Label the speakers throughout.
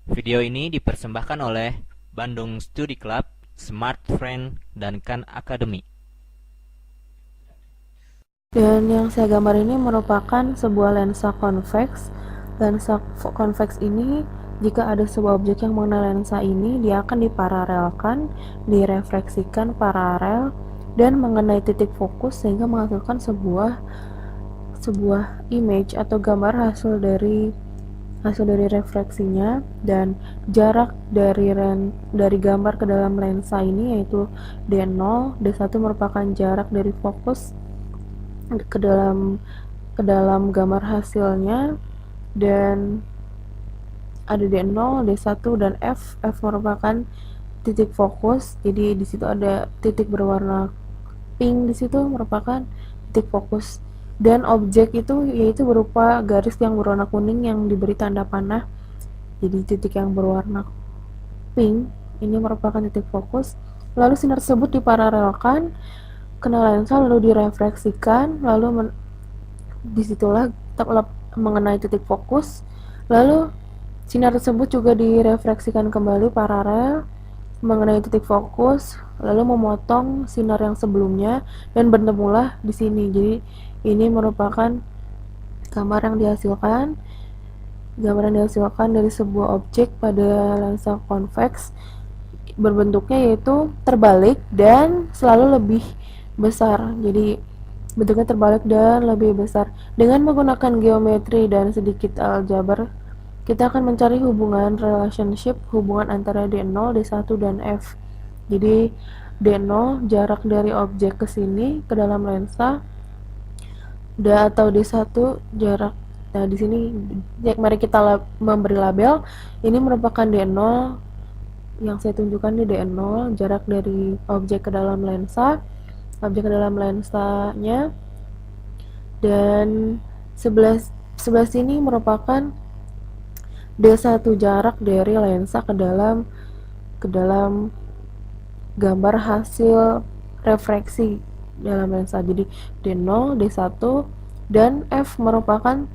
Speaker 1: Video ini dipersembahkan oleh Bandung Study Club, Smart Friend, dan Khan Academy.
Speaker 2: Dan yang saya gambar ini merupakan sebuah lensa convex. Lensa convex ini, jika ada sebuah objek yang mengenai lensa ini, dia akan diparalelkan, direfleksikan paralel, dan mengenai titik fokus sehingga menghasilkan sebuah image atau gambar hasil dari refleksinya. Dan jarak dari gambar ke dalam lensa ini yaitu D0. D1 merupakan jarak dari fokus ke dalam gambar hasilnya, dan ada D0, D1, dan F. F merupakan titik fokus. Jadi di situ ada titik berwarna pink, di situ merupakan titik fokus. Dan objek itu yaitu berupa garis yang berwarna kuning yang diberi tanda panah. Jadi titik yang berwarna pink ini merupakan titik fokus. Lalu sinar tersebut diparalelkan kena lensa lalu direfleksikan, lalu disitulah mengenai titik fokus. Lalu sinar tersebut juga direfleksikan kembali paralel mengenai titik fokus, lalu memotong sinar yang sebelumnya dan bertemulah di sini. Jadi ini merupakan gambar yang dihasilkan dari sebuah objek pada lensa convex, berbentuknya yaitu terbalik dan selalu lebih besar. Jadi bentuknya terbalik dan lebih besar. Dengan menggunakan geometri dan sedikit aljabar, kita akan mencari hubungan antara D0, D1, dan F. Jadi D0 jarak dari objek ke sini ke dalam lensa, atau D1 jarak. Nah, di sini mari kita memberi label. Ini merupakan D0, yang saya tunjukkan di D0 jarak dari objek ke dalam lensanya, dan sebelah sini merupakan D1 jarak dari lensa ke dalam gambar hasil refleksi dalam lensa. Jadi D0, D1, dan F merupakan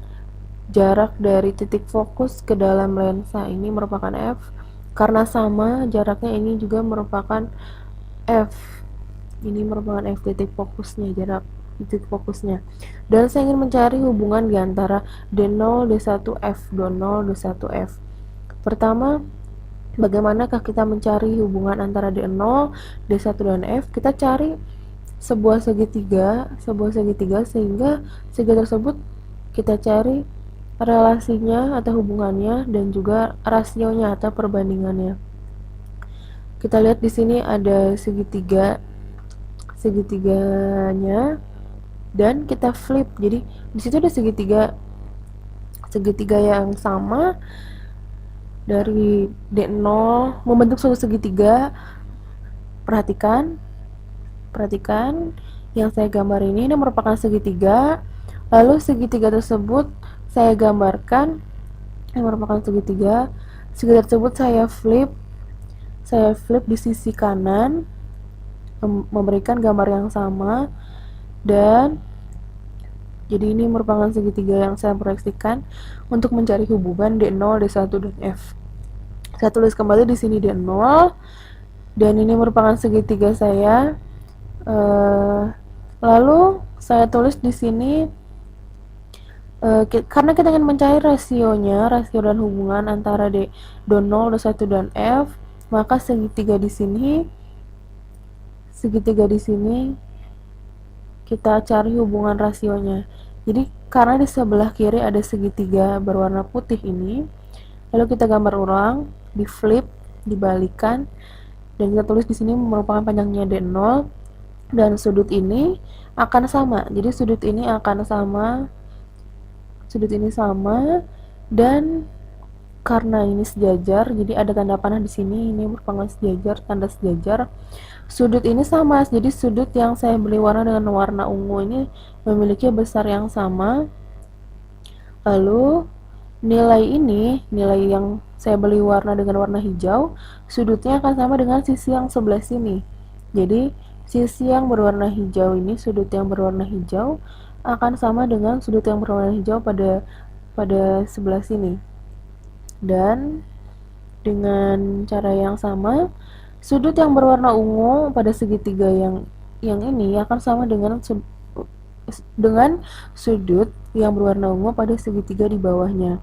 Speaker 2: jarak dari titik fokus ke dalam lensa. Ini merupakan F. Karena sama jaraknya, ini juga merupakan F. Ini merupakan F titik fokusnya, jarak titik fokusnya. Dan saya ingin mencari hubungan di antara D0, D1, F, D0, D1, F. Pertama, bagaimanakah kita mencari hubungan antara D0, D1, dan F? Kita cari sebuah segitiga, sehingga segitiga tersebut kita cari relasinya atau hubungannya dan juga rasionya atau perbandingannya. Kita lihat di sini ada segitiganya, dan kita flip. Jadi di situ ada segitiga yang sama dari D0 membentuk suatu segitiga. Perhatikan yang saya gambar ini merupakan segitiga. Lalu segitiga tersebut saya gambarkan yang merupakan segitiga. Segitiga tersebut saya flip di sisi kanan, memberikan gambar yang sama. Dan jadi ini merupakan segitiga yang saya proyeksikan untuk mencari hubungan D0, D1, dan F. Saya tulis kembali di sini D0, dan ini merupakan segitiga saya. Lalu saya tulis di sini, karena kita ingin mencari rasio dan hubungan antara D0, D1, dan F, maka segitiga di sini kita cari hubungan rasionya. Jadi karena di sebelah kiri ada segitiga berwarna putih ini, lalu kita gambar ulang, di flip, dibalikan, dan kita tulis di sini merupakan panjangnya D0, dan sudut ini akan sama. Jadi sudut ini sama, dan karena ini sejajar, jadi ada tanda panah di sini. Ini merupakan tanda sejajar. Sudut ini sama, jadi sudut yang saya beri warna dengan warna ungu ini memiliki besar yang sama. Lalu nilai yang saya beri warna dengan warna hijau, sudutnya akan sama dengan sisi yang sebelah sini. Jadi sisi yang berwarna hijau ini, sudut yang berwarna hijau akan sama dengan sudut yang berwarna hijau pada sebelah sini. Dan Dengan cara yang sama, sudut yang berwarna ungu pada segitiga yang ini akan sama dengan sudut yang berwarna ungu pada segitiga di bawahnya.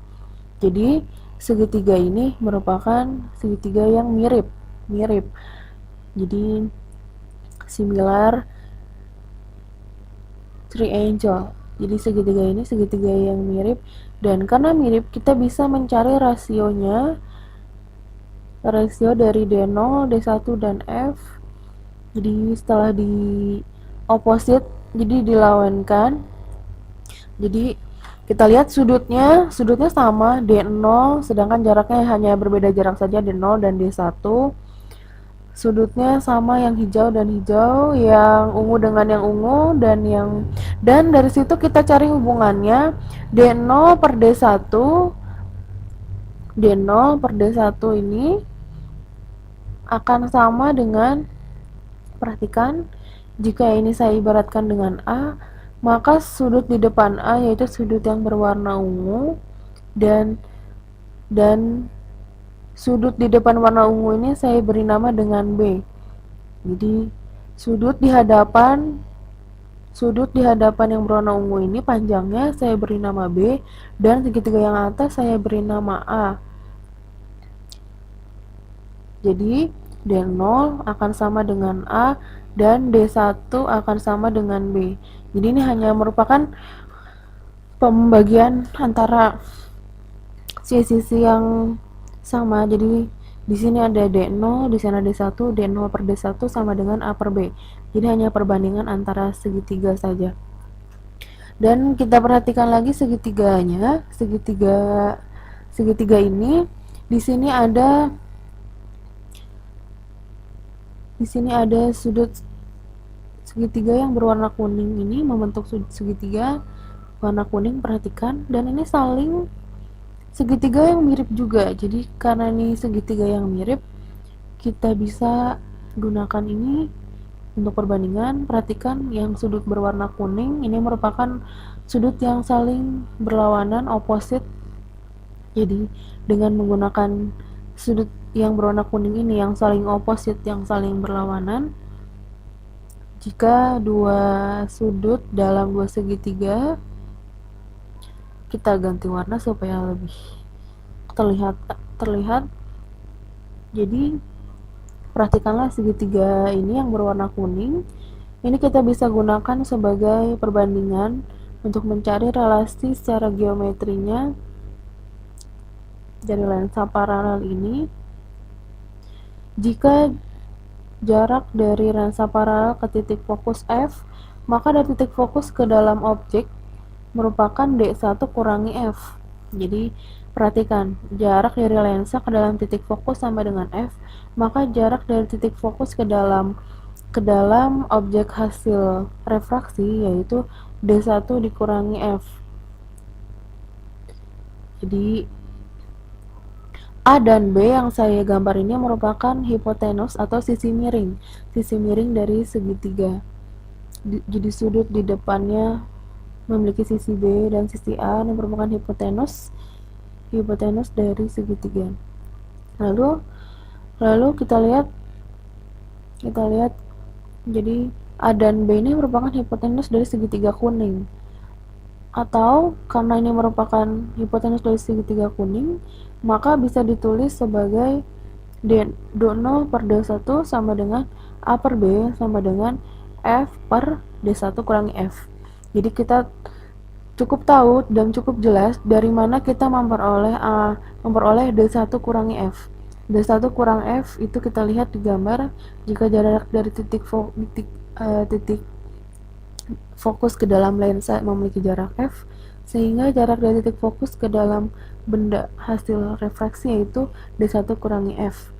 Speaker 2: Jadi, segitiga ini merupakan segitiga yang mirip. Mirip. Jadi, similar triangle. Jadi segitiga ini segitiga yang mirip, dan karena mirip kita bisa mencari rasio dari D0, D1 dan F. Jadi setelah di opposite, jadi dilawankan. Jadi kita lihat sudutnya sama D0, sedangkan jaraknya hanya berbeda jarak saja D0 dan D1. Sudutnya sama, yang hijau dan hijau, yang ungu dengan yang ungu, dan dari situ kita cari hubungannya. D0 per D1 D0 per D1 ini akan sama dengan, perhatikan, jika ini saya ibaratkan dengan A, maka sudut di depan A yaitu sudut yang berwarna ungu, dan dan sudut di depan warna ungu ini saya beri nama dengan B. Jadi sudut di hadapan yang berwarna ungu ini panjangnya saya beri nama B, dan segitiga yang atas saya beri nama A. Jadi D0 akan sama dengan A dan D1 akan sama dengan B. Jadi ini hanya merupakan pembagian antara sisi yang sama. Jadi di sini ada D0, di sini ada D1, D0 per D1 sama dengan A per B. Jadi hanya perbandingan antara segitiga saja. Dan kita perhatikan lagi segitiganya. Segitiga ini di sini ada sudut segitiga yang berwarna kuning ini membentuk sudut segitiga warna kuning, perhatikan, dan ini saling segitiga yang mirip juga. Jadi karena ini segitiga yang mirip, kita bisa gunakan ini untuk perbandingan. Perhatikan yang sudut berwarna kuning ini merupakan sudut yang saling berlawanan, opposite. Jadi dengan menggunakan sudut yang berwarna kuning ini yang saling opposite, yang saling berlawanan, jika dua sudut dalam dua segitiga, kita ganti warna supaya lebih terlihat. Jadi perhatikanlah segitiga ini yang berwarna kuning. Ini kita bisa gunakan sebagai perbandingan untuk mencari relasi secara geometrinya dari lensa paralel ini. Jika jarak dari lensa paralel ke titik fokus F, maka dari titik fokus ke dalam objek merupakan D1 kurangi F. Jadi perhatikan, jarak dari lensa ke dalam titik fokus sama dengan F, maka jarak dari titik fokus ke dalam objek hasil refraksi yaitu D1 dikurangi F. Jadi A dan B yang saya gambar ini merupakan hipotenus atau sisi miring dari segitiga. Jadi sudut di depannya memiliki sisi B dan sisi A yang merupakan hipotenus dari segitiga. Lalu kita lihat jadi A dan B ini merupakan hipotenus dari segitiga kuning, atau karena ini merupakan hipotenus dari segitiga kuning, maka bisa ditulis sebagai D0 per D1 sama dengan A per B sama dengan F per D1 kurangi F. Jadi kita cukup tahu dan cukup jelas dari mana kita memperoleh D1 kurangi F. D1 kurang F itu kita lihat di gambar. Jika jarak dari titik fokus ke dalam lensa memiliki jarak F, sehingga jarak dari titik fokus ke dalam benda hasil refraksi yaitu D1 kurangi F.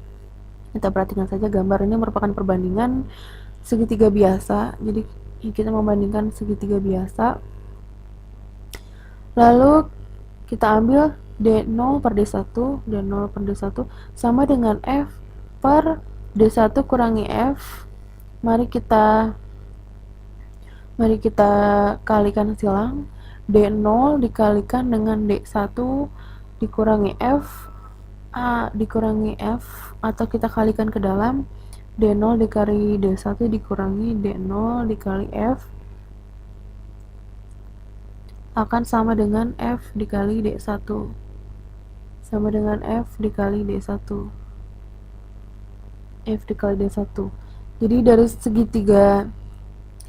Speaker 2: Kita perhatikan saja gambar ini merupakan perbandingan segitiga biasa. Jadi kita membandingkan segitiga biasa. Lalu kita ambil D0 per D1, D0 per D1 sama dengan F per D1 kurangi F. Mari kita kalikan silang. D0 dikalikan dengan D1 dikurangi F A dikurangi F atau kita kalikan ke dalam D0 dikali D1 dikurangi D0 dikali F akan sama dengan F dikali D1 sama dengan F dikali D1 F dikali D1. Jadi dari segitiga,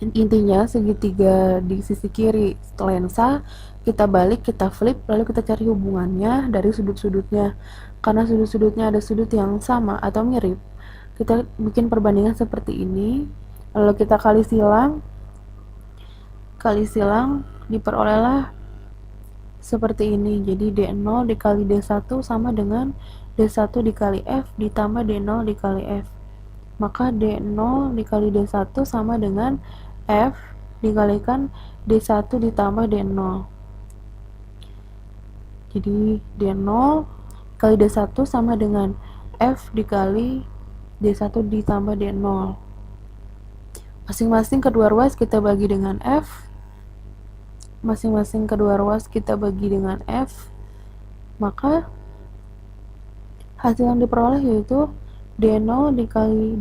Speaker 2: intinya segitiga di sisi kiri lensa kita balik, kita flip, lalu kita cari hubungannya dari sudut-sudutnya. Karena sudut-sudutnya ada sudut yang sama atau mirip, kita bikin perbandingan seperti ini, lalu kita kali silang diperolehlah seperti ini. Jadi D0 dikali D1 sama dengan D1 dikali F ditambah D0 dikali F. Maka D0 dikali D1 sama dengan F dikalikan D1 ditambah D0. Jadi D0 kali D1 sama dengan F dikali D1 ditambah D0. Masing-masing kedua ruas kita bagi dengan F. Masing-masing kedua ruas kita bagi dengan F. Maka hasil yang diperoleh yaitu D0 dikali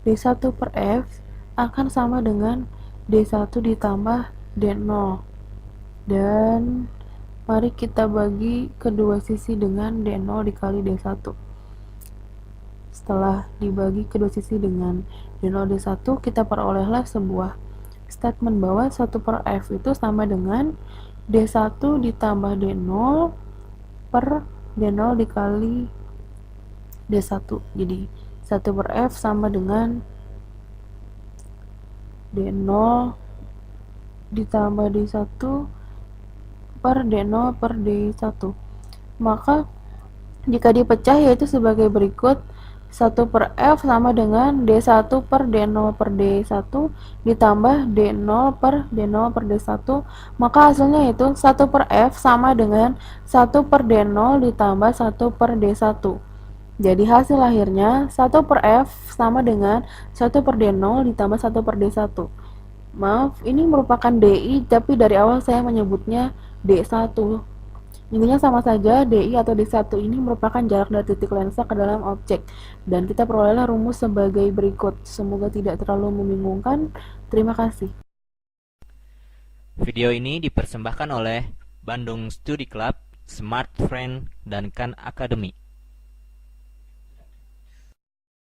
Speaker 2: D1 per F akan sama dengan D1 ditambah D0. Dan mari kita bagi kedua sisi dengan D0 dikali D1. Setelah dibagi kedua sisi dengan D0 D1, kita perolehlah sebuah statement bahwa 1 per F itu sama dengan D1 ditambah D0 per D0 dikali D1. Jadi 1 per F sama dengan D0 ditambah D1 per D0 per D1. Maka jika dipecah yaitu sebagai berikut: 1 per F sama dengan D1 per D0 per D1 ditambah D0 per D0 per D1. Maka hasilnya yaitu 1 per F sama dengan 1 per D0 ditambah 1 per D1. Jadi hasil akhirnya 1 per F sama dengan 1 per D0 ditambah 1 per D1. Maaf, ini merupakan DI, tapi dari awal saya menyebutnya D1. Intinya sama saja, DI atau D1 ini merupakan jarak dari titik lensa ke dalam objek. Dan kita perolehlah rumus sebagai berikut. Semoga tidak terlalu membingungkan. Terima kasih.
Speaker 1: Video ini dipersembahkan oleh Bandung Study Club, Smart Friend, dan Khan Academy.